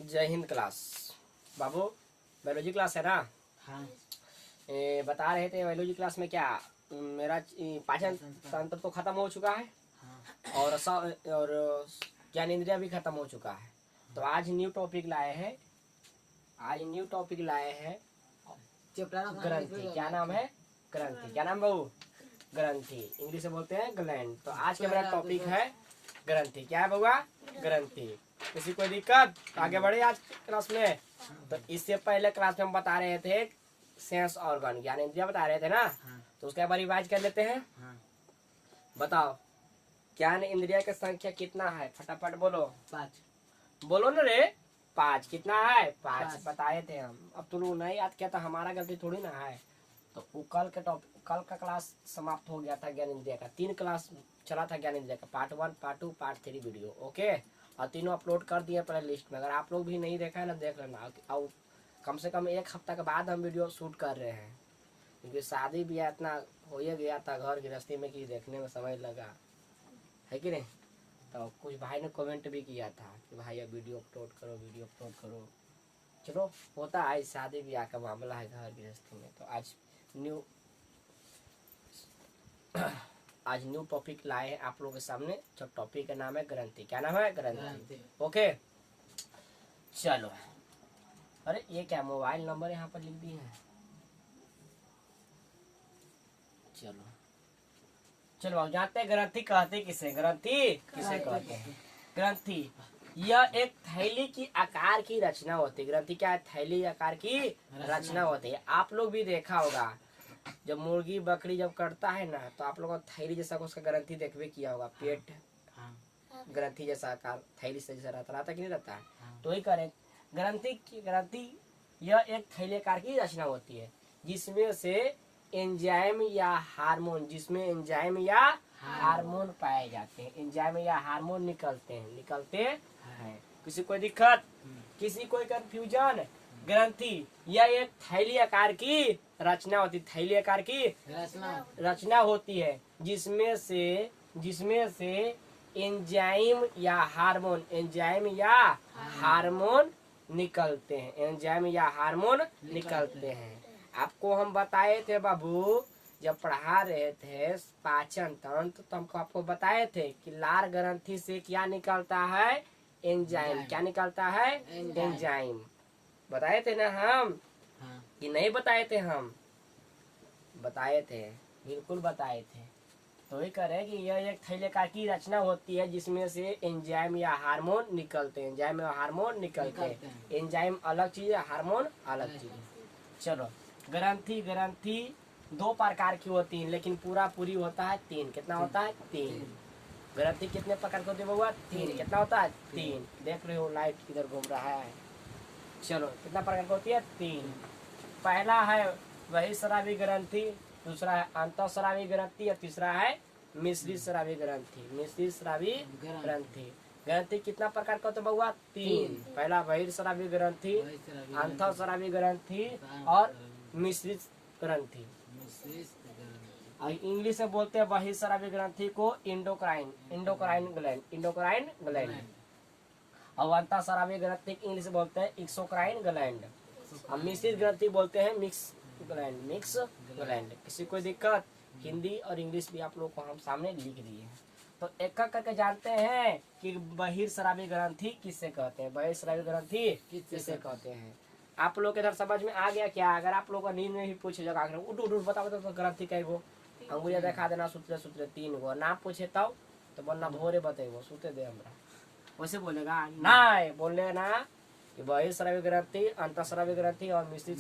जय हिंद क्लास। बाबू biology class है ना? हाँ। बता रहे थे बायोलॉजी क्लास में क्या मेरा पाचन तंत्र तो खत्म हो चुका है। हाँ। और ज्ञानेंद्रिय भी खत्म हो चुका है। तो आज न्यू टॉपिक लाए हैं। ग्रंथि। क्या नाम है? ग्रंथि। क्या नाम बाबू? ग्रंथि। इंग्लिश में बोलते हैं ग्लैंड। तो आज का मेरा टॉपिक है ग्रंथि। क्या है बउआ? ग्रंथि। किसी कोई दिक्कत? आगे बढ़े आज क्लास में। तो इससे पहले क्लास में हम बता रहे थे सेंस ऑर्गन, ज्ञानेंद्रिय बता रहे थे ना। तो उसका एक बार रिवाइज कर लेते हैं। बताओ ज्ञान इंद्रिय की संख्या कितना है? फटाफट बोलो। 5। बोलो ना रे। 5। कितना है? 5 बताए थे हम। अब तुम लोग नहीं याद किया तो हमारा गलती थोड़ी ना है। तो वो कल का क्लास समाप्त हो गया था ज्ञानेंद्रिय का। 3 क्लास चला था ज्ञानेंद्रिय का, part 1, part 2, part 3 video. Okay, और तीनों अपलोड कर दिए प्ले लिस्ट में। अगर आप लोग भी नहीं देखा है ना, देख लेना। और कम से कम 1 हफ्ता के बाद हम वीडियो शूट कर रहे हैं, क्योंकि शादी भी इतना हो ही गया था घर गृहस्थी में कि देखने में समय लगा है कि नहीं। तो कुछ भाई ने कमेंट भी किया था कि भाई अब वीडियो अपलोड करो, वीडियो अपलोड करो। चलो होता है, शादी ब्याह का मामला है घर गृहस्थी में। तो आज न्यू टॉपिक लाए हैं आप लोगों के सामने। जो टॉपिक का नाम है ग्रंथि। क्या नाम है? ग्रंथि। ओके चलो। अरे ये क्या मोबाइल नंबर यहाँ पर लिख दिए हैं? चलो चलो अब जानते हैं ग्रंथि कहते किसे? ग्रंथि किसे कहते हैं? ग्रंथि यह एक थैली की आकार की रचना होती है। ग्रंथि क्या है? थैली आकार की रचना होती है। आप लोग भी देखा होगा जब मुर्गी बकरी जब कटता है ना, तो आप लोगों को थैली जैसा उसका ग्रंथि देखबे किया होगा। पेट ग्रंथि जैसा आकार थैली से जैसा रहता कि नहीं रहता है? तो वही करें ग्रंथि यह एक थैली आकार की रचना होती है जिसमें से एंजाइम या हार्मोन पाए जाते हैं। एंजाइम या हार्मोन निकलते हैं। किसी कोई दिक्कत? किसी कोई कंफ्यूजन? ग्रंथि यह एक थैली आकार की रचना होती है। थैली आकार की रचना होती है जिसमें से एंजाइम या हार्मोन निकलते हैं। आपको हम बताए थे बाबू, जब पढ़ा रहे थे पाचन तंत्र, तो हमको आपको बताए थे कि लार ग्रंथि से क्या निकलता है? एंजाइम। क्या निकलता है? एंजाइम। बताए थे ना हम कि नहीं बताए थे? हम बताए थे, बिल्कुल बताए थे। तो ये कह रहे हैं कि यह एक थैली आकार की रचना होती है जिसमें से एंजाइम या हार्मोन निकलते हैं। एंजाइम अलग चीज है, हार्मोन अलग चीज है। चलो ग्रंथि 2 प्रकार की होती है, लेकिन पूरी होता है 3। कितना होता है? 3। ग्रंथि कितने प्रकार की होती है बउआ? 3। कितना होता है? 3। देख रहे हो लाइट किधर घूम रहा है। चलो कितना प्रकार की होती है? 3। पहला है बहिःस्रावी ग्रंथि, दूसरा है अंतःस्रावी ग्रंथि, और तीसरा है मिश्रित स्रावी ग्रंथि। ग्रंथि कितना प्रकार का होता है बउआ? 3। पहला बहिःस्रावी ग्रंथि, अंतःस्रावी ग्रंथि और मिश्रित ग्रंथि। और इंग्लिश में बोलते हैं बहिःस्रावी ग्रंथि को इंडोक्राइन ग्लैंड। और अंतःस्रावी ग्रंथि इंग्लिश में बोलते हैं एक्सोक्राइन ग्लैंड। हम मिश्रित ग्रंथि बोलते हैं मिक्स ग्लैंड। किसी कोई दिक्कत? हिंदी और इंग्लिश भी आप लोग को हम सामने लिख दिए हैं। तो एक करके जानते हैं कि बहिःस्रावी ग्रंथि किसे कहते हैं? बहिःस्रावी ग्रंथि किसे कहते हैं? आप लोग के इधर समझ में आ गया क्या? अगर आप लोग का नींद में भी पूछे जगह उठ बता तो ग्रंथि कई गो अंगुलिया दिखा देना। सूत्रे 3 गो नाम पूछे तब तो बोलना भोरे बतेगो सूते दे हमरा। वैसे बोलेगा नहीं, बोले ना कि बहिःस्रावी ग्रंथि, अंतःस्रावी ग्रंथि और मिश्रित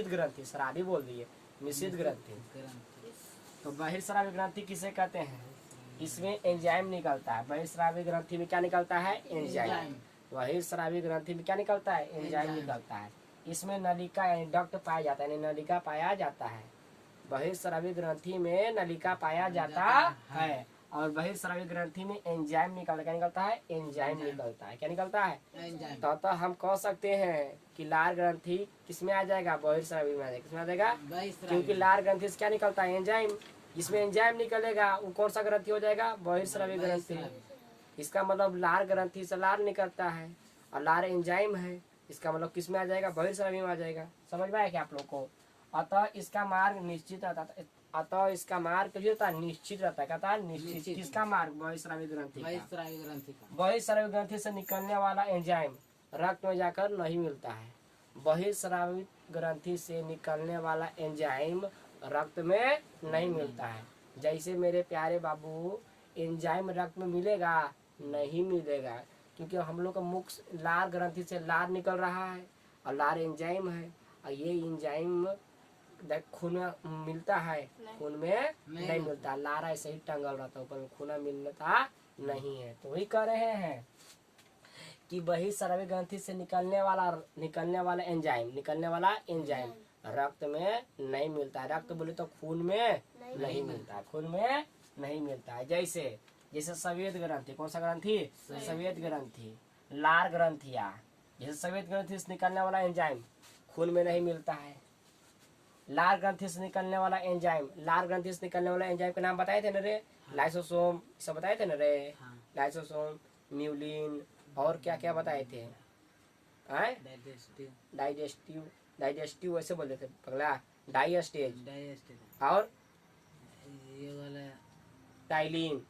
ग्रंथि। शराबी बोल दिए, मिश्रित ग्रंथि। तो बहिःस्रावी ग्रंथि किसे कहते हैं? इसमें एंजाइम निकलता है। बहिःस्रावी ग्रंथि में क्या निकलता है? एंजाइम। बहिःस्रावी ग्रंथि में क्या निकलता है? एंजाइम निकलता है। इसमें नलिका यानी डक्ट पाया जाता है, यानी नलिका पाया जाता है। बहिःस्रावी ग्रंथि में नलिका पाया जाता है और बहिःस्रावी ग्रंथि में एंजाइम निकलता है। क्या निकलता है? एंजाइम निकलता है। क्या निकलता है? तो हम कह सकते हैं कि लार ग्रंथि किसमें आ जाएगा? बहिःस्रावी में आ जाएगा। किसमें आ जाएगा? क्योंकि लार ग्रंथि से क्या निकलता है? एंजाइम। जिसमें एंजाइम निकलेगा वो कौन सा ग्रंथि हो जाएगा? बहिःस्रावी ग्रंथि। इसका मतलब लार ग्रंथि से लार निकलता है और लार एंजाइम है, इसका मतलब किस में आ जाएगा, बहिर्स्रावी में आ जाएगा। समझ में आया क्या आप लोग को? अतः इसका मार्ग निश्चित रहता है, अतः इसका मार्ग जो होता है निश्चित रहता है। कहता है निश्चित। किसका मार्ग? बहिर्स्रावी ग्रंथि का। बहिर्स्रावी ग्रंथि से निकलने वाला एंजाइम रक्त में जाकर नहीं मिलता है। बहिर्स्रावी ग्रंथि से निकलने वाला एंजाइम रक्त में नहीं मिलता है। जैसे मेरे प्यारे बाबू, एंजाइम रक्त में मिलेगा? नहीं मिलेगा, क्योंकि हम लोग का मुख लार ग्रंथि से लार निकल रहा है और लार एंजाइम है, और ये एंजाइम खून में मिलता है? खून में नहीं मिलता। लार ऐसे ही टंगल रहता है ऊपर में, खून में मिलता नहीं है। तो वही कह रहे हैं कि बहिर्स्रावी ग्रंथि से निकलने वाला एंजाइम रक्त में नहीं मिलता है। रक्त बोले तो खून में नहीं मिलता है, खून में नहीं मिलता है। जैसे सफेद ग्रंथि, कौन सा ग्रंथि? सफेद ग्रंथि, लार ग्रंथिया। जैसे सफेद ग्रंथि से निकलने वाला एंजाइम खून में नहीं मिलता है। लार ग्रंथि से निकलने वाला एंजाइम के नाम बताए थे न रे? लाइसोसोम सब बताए थे न रे? लाइसोसोम, म्यूलिन, और क्या क्या बताए थे? डाइजेस्टिव ऐसे बोलते थे पगला। डाइस्टेज और टाइलिन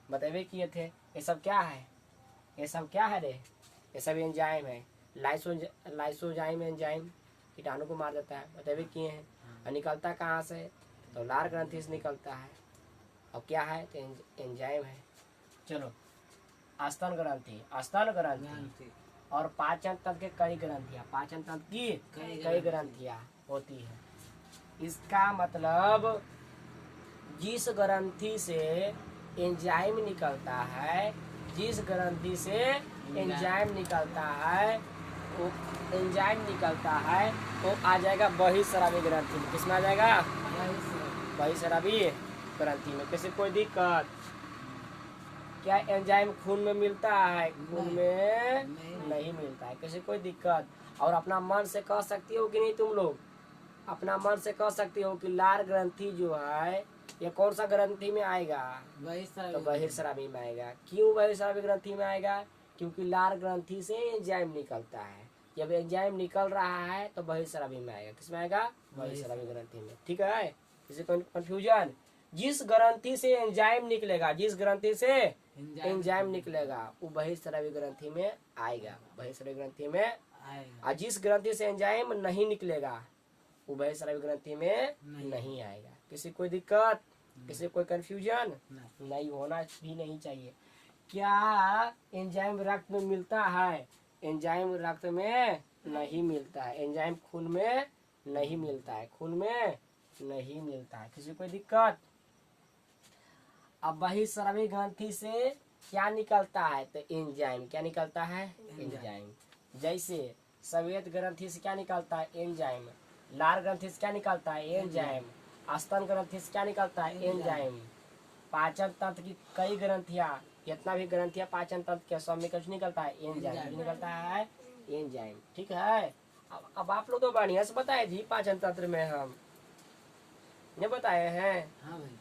बतावे किए थे। ये सब क्या है? ये सब क्या है रे? ये सब एंजाइम है। लाइसोजाइम एंजाइम कीटाणु को मार देता है, बतावे किए हैं। और निकलता कहाँ से? तो लार ग्रंथि से निकलता है। और क्या है? तो एंजाइम है। चलो, स्तन ग्रंथि और पाचन तंत्र के कई ग्रंथियां होती है। इसका मतलब जिस ग्रंथि से एंजाइम निकलता है, वो आ जाएगा बहिर्स्रावी ग्रंथि में। किसमें आ जाएगा? बहिर्स्रावी ग्रंथि में। किसी कोई दिक्कत? क्या एंजाइम खून में मिलता है? खून में नहीं मिलता है। किसी कोई दिक्कत? और अपना मन से कह सकती हो कि नहीं तुम लोग? अपना मन से कह सकती हो कि लार ग्रंथि जो है ये कौन सा ग्रंथि में आएगा? तो बहिर्स्रावी में आएगा। क्यों बहिर्स्रावी ग्रंथि में आएगा? क्योंकि लार ग्रंथि से एंजाइम निकलता है। जब एंजाइम निकल रहा है तो बहिर्स्रावी में आएगा। किसमें आएगा? बहिर्स्रावी ग्रंथि में। ठीक है? किसी को कंफ्यूजन? जिस ग्रंथि से एंजाइम निकलेगा, वो बहिर्स्रावी ग्रंथि में आएगा। और जिस ग्रंथि से एंजाइम नहीं निकलेगा वो बहिर्स्रावी ग्रंथि में नहीं आएगा। किसी कोई दिक्कत? किसी कोई कंफ्यूजन? नहीं होना भी नहीं चाहिए। क्या एंजाइम रक्त में मिलता है? एंजाइम रक्त में नहीं मिलता है। एंजाइम खून में नहीं मिलता है। किसी कोई दिक्कत? अब बहिर्स्रावी ग्रंथि से क्या निकलता है? तो एंजाइम। क्या निकलता है? एंजाइम। जैसे सफेद ग्रंथि से क्या निकलता है? एंजाइम। लार ग्रंथि से क्या निकलता है? एंजाइम। स्तन ग्रंथि से क्या निकलता है? एंजाइम। पाचन तंत्र की कई ग्रंथियां, जितना भी ग्रंथियां पाचन तंत्र के सब में कुछ निकलता है? एंजाइम निकलता है। एंजाइम। ठीक है? अब आप लोग तो बढ़िया से बताए जी। पाचन तंत्र में हम ने बताए हैं। हाँ भाई।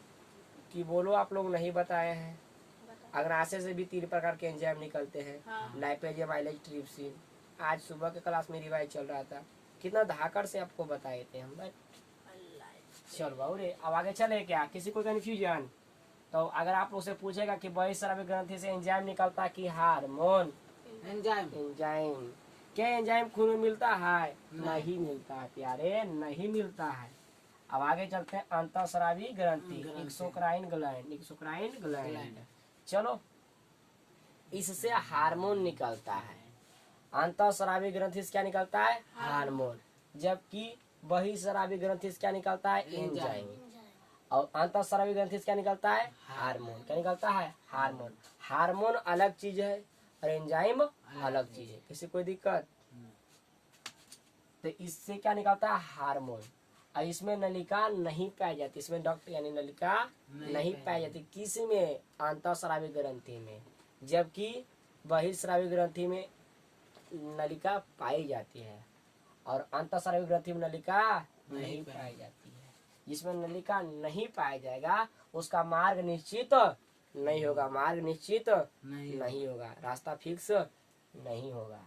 कि बोलो आप लोग नहीं बताए हैं। अग्नाशय से भी 3 प्रकार के एंजाइम निकलते हैं। Lipase, mileage, trypsin. आज सुबह के क्लास में रिवाइज चल रहा था, कितना धाकड़ से आपको बताए थे हम। चल बाबू रे, अब आगे चले क्या? किसी को कंफ्यूजन? तो अगर आप लोग से पूछेगा कि बहिर्स्रावी ग्रंथि से एंजाइम निकलता है कि हार्मोन? एंजाइम। क्या एंजाइम खून में मिलता है? नहीं मिलता है प्यारे, नहीं मिलता है। अब आगे चलते हैं अंतःस्रावी ग्रंथि, एक्सोक्राइन ग्लैंड। चलो, इससे हार्मोन निकलता है। अंतःस्रावी ग्रंथि से क्या निकलता है? हार्मोन। जबकि बहिर्स्रावी ग्रंथि से क्या निकलता है? एंजाइम। और अंतःस्रावी ग्रंथि से क्या निकलता है? हार्मोन। क्या निकलता है? हार्मोन। हार्मोन अलग चीज है और एंजाइम अलग चीज है। किसी कोई दिक्कत? तो इससे क्या निकलता है? हार्मोन। और इसमें नलिका नहीं पाई जाती। इसमें डॉक्टर यानी नलिका नहीं पाई जाती। किस में? अंतःस्रावी ग्रंथि में। जबकि बहिर्स्रावी ग्रंथि में नलिका पाई जाती है और अंतःस्रावी ग्रंथि में नलिका नहीं पाई जाती है। जिसमें नलिका नहीं पाया जाएगा उसका मार्ग निश्चित नहीं होगा। नहीं होगा, रास्ता फिक्स नहीं होगा।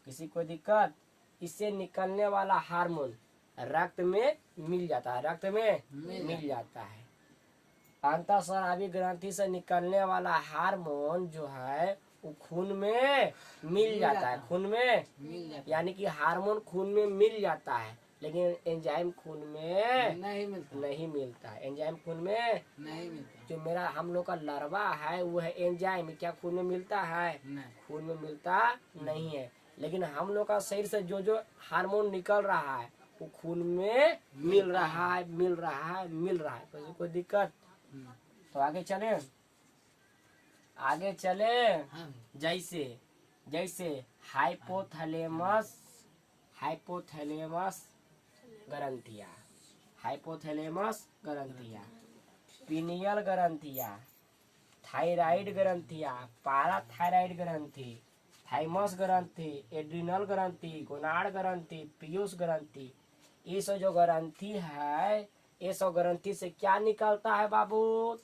किसी को दिक्कत, इससे निकलने वाला हार्मोन रक्त में मिल जाता है, रक्त में मिल जाता है। अंतःस्रावी ग्रंथि से निकलने वाला हार्मोन जो है वो खून में मिल जाता है, खून में यानी कि हार्मोन खून में मिल जाता है, लेकिन एंजाइम खून में नहीं मिलता है। एंजाइम खून में नहीं मिलता। जो मेरा हम लोग का लार्वा है वो है एंजाइम, क्या खून में मिलता है? खून में मिलता नहीं है। लेकिन हम लोग का शरीर से जो जो हार्मोन निकल रहा है वो खून में मिल रहा है, मिल रहा है, मिल रहा है। कोई दिक्कत? तो आगे चले, आगे चले। जैसे जैसे हाइपोथैलेमस, हाइपोथैलेमस ग्रंथियां, हाइपोथैलेमस ग्रंथियां, पीनियल ग्रंथियां, थायराइड ग्रंथियां, पाराथायराइड ग्रंथि, थाइमस ग्रंथि, एड्रिनल ग्रंथि, गोनाड ग्रंथि, पीयूष ग्रंथि, ये सब जो ग्रंथि है, ये सब ग्रंथि से क्या निकलता है बाबू?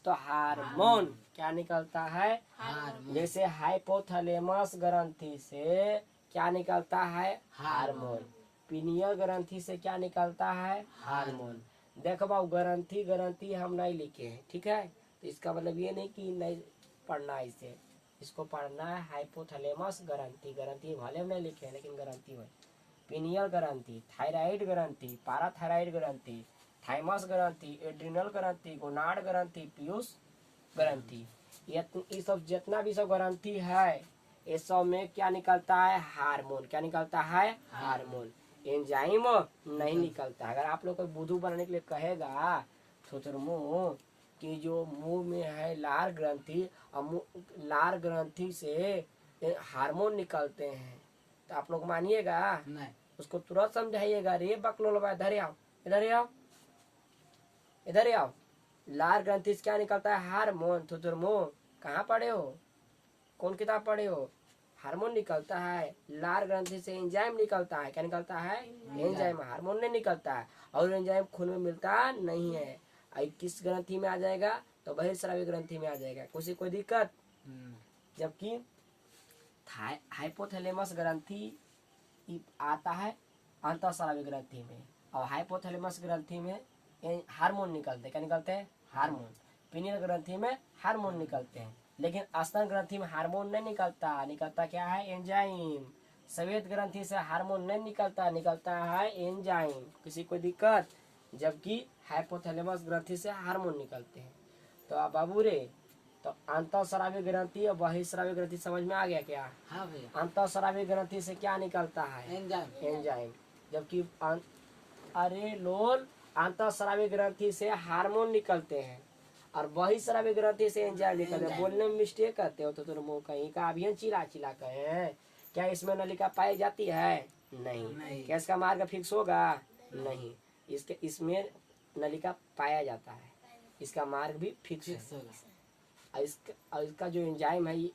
तो हार्मोन। क्या निकलता है? हार्मोन। जैसे हाइपोथैलेमस ग्रंथि से क्या निकलता है? हार्मोन। पीनियल ग्रंथि से क्या निकलता है? हार्मोन। देखो बाबू, ग्रंथि ग्रंथि हम नहीं लिखे हैं, ठीक है? तो इसका मतलब ये नहीं कि नहीं पढ़ना है इसे, इसको पढ़ना है हाइपोथैलेमस ग्रंथि। ग्रंथि भले हम नहीं लिखे हैं लेकिन ग्रंथि है। पीनियल ग्रंथि, थायराइड ग्रंथि, पाराथायराइड ग्रंथि, थाइमस ग्रंथि, एड्रिनल ग्रंथि, गोनाड ग्रंथि, पीयूष ग्रंथि, ये सब जितना भी सब ग्रंथि है ये सब में क्या निकलता है? हार्मोन। क्या निकलता है? हार्मोन। एंजाइम नहीं निकलता। अगर आप लोग को बुद्धू बनाने के लिए कहेगा मुंह कि जो मुंह में है लार ग्रंथि और लार ग्रंथि से हार्मोन निकलते हैं तो आप लोग मानिएगा? नहीं। उसको तुरंत समझाइएगा, रे बकलोल इधर आओ, इधर आओ, इधर आओ। लार ग्रंथि से क्या निकलता है? हार्मोन। मुंह कहाँ पढ़े हो? कौन किताब पढ़े हो? हार्मोन निकलता है। लार ग्रंथि से एंजाइम निकलता है। क्या निकलता है? एंजाइम। हार्मोन नहीं निकलता है और एंजाइम खून में मिलता नहीं है। किस ग्रंथि में आ जाएगा? तो बहिर्स्रावी ग्रंथि में आ जाएगा। कोई दिक्कत? जबकि हाइपोथैलेमस ग्रंथि आता है अंतःस्रावी ग्रंथि में, और हाइपोथैलेमस ग्रंथि में हार्मोन निकलते हैं। क्या निकलते हैं? हार्मोन। पीनियल ग्रंथि में हार्मोन निकलते हैं, लेकिन स्तन ग्रंथि में हार्मोन नहीं निकलता। निकलता क्या है? एंजाइम। श्वेत ग्रंथि से हार्मोन नहीं निकलता, निकलता है एंजाइम। किसी को दिक्कत? जबकि हाइपोथैलेमस ग्रंथि से हार्मोन निकलते हैं। तो अब बाबू रे, तो अंतःस्रावी ग्रंथि और बहिर्स्रावी ग्रंथि समझ में आ गया क्या? हाँ भैया। अंतःस्रावी ग्रंथि से क्या निकलता है? एंजाइम। जबकि अरे लोल, अंतःस्रावी ग्रंथि से हार्मोन निकलते हैं और बहिर्स्रावी ग्रंथि से एंजाइम निकलते हैं। बोलने में मिस्टेक करते हो तो तुम मुंह कहीं का अभी चिल्ला चिल्ला कहे। क्या इसमें नलिका पाई जाती है? नहीं। क्या इसका मार्ग फिक्स होगा? नहीं। इसमें नलिका पाया जाता है, इसका मार्ग भी फिक्स होगा। इसका जो एंजाइम है ये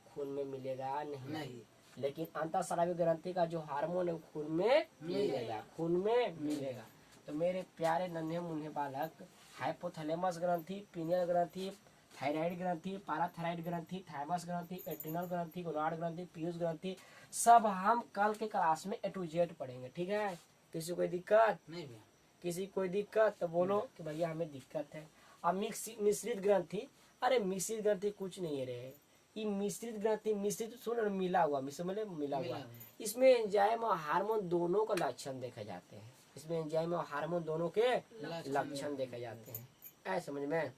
खून में मिलेगा नहीं। लेकिन अंतःस्रावी ग्रंथि का जो हार्मोन है खून में मिलेगा, खून में मिलेगा। तो मेरे प्यारे नन्हे मुन्ने बालक, हाइपोथैलेमस ग्रंथि, पीनियल ग्रंथि, थायराइड ग्रंथि, पाराथायराइड ग्रंथि, थाइमस ग्रंथि, एड्रिनल ग्रंथि, गोनाड ग्रंथि, पीयूष ग्रंथि, सब हम कल के क्लास में A to Z पढ़ेंगे, ठीक है? किसी कोई दिक्कत? नहीं भैया। किसी कोई दिक्कत तो बोलो कि भैया हमें दिक्कत है। अब मिश्रित ग्रंथि, अरे मिश्रित ग्रंथि कुछ नहीं है रे। ये मिश्रित ग्रंथि, मिश्रित सुन, मिला हुआ, मिला हुआ। इसमें एंजाइम और हार्मोन दोनों का लक्षण देखे जाते हैं। इसमें एंजाइम और हार्मोन दोनों के लक्षण देखे जाते हैं। ऐ समझ में?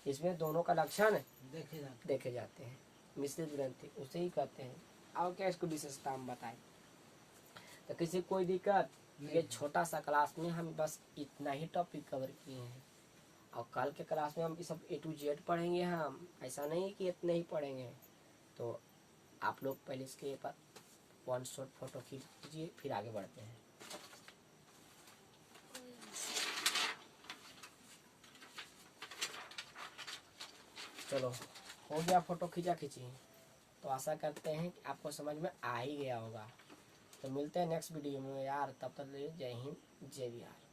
इसमें दोनों का लक्षण देखे जाते हैं। मिश्रित ग्रंथि उसे ही कहते हैं। और क्या इसको विशेषता हम बताएं? तो किसी कोई दिक्कत? ये छोटा सा क्लास में हम बस इतना ही टॉपिक कवर किए हैं और कल के क्लास में हम ये सब A to Z पढ़ेंगे। हम ऐसा नहीं कि इतने ही पढ़ेंगे। तो आप लोग पहले इसके पर वन शॉट फोटो खींच लीजिए, फिर आगे बढ़ते हैं। चलो हो गया फोटो खींचा खींची। तो आशा करते हैं कि आपको समझ में आ ही गया होगा। तो मिलते हैं नेक्स्ट वीडियो में यार, तब तक जय हिंद जय बिहार।